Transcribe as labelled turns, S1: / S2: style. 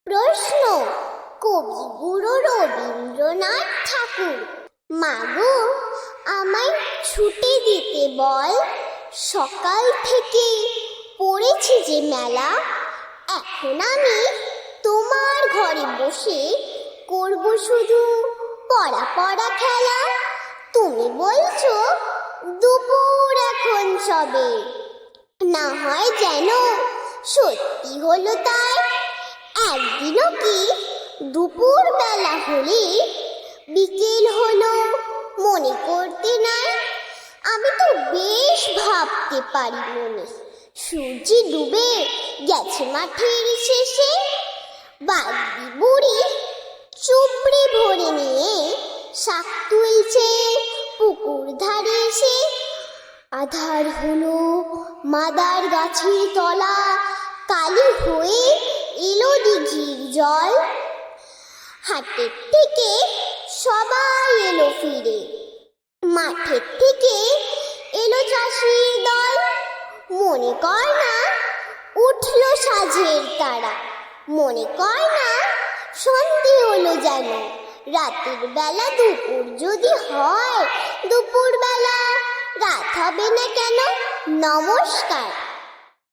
S1: প্রশ্ন কবিগুরু রবীন্দ্রনাথ ঠাকুর। মাগো, আমায় ছুটি দিতে বল, সকাল থেকে পড়েছে যে মেলা। এখন আমি তোমার ঘরে বসে করব শুধু পড়া পড়া খেলা। তুমি বলছো দুপুর এখন সবে, না হয় যেন সত্যি হলো তাই। একদিনও কি দুপুর বেলা হলে বিকেল হলো মনে করতে নাই? আমি তো বেশ ভাবতে পারি মনে, সূর্য ডুবে গেছে মাঠের শেষে। বাগদি বুড়ি চুবড়ি ভরে নিয়ে শাক তুলছে পুকুর ধারে এসে। আধার হলো মাদার গাছের তলা, কালি হয়ে এলো দিঘির জল। হাটের থেকে সবাই এলো ফিরে, মাঠের থেকে এলো চাষির দল। মনে কর না উঠলো সাঁঝের তারা, মনে কর না সন্ধে হলো যেন। রাতের বেলা দুপুর যদি হয়, দুপুর বেলা রাত হবে না কেন? নমস্কার।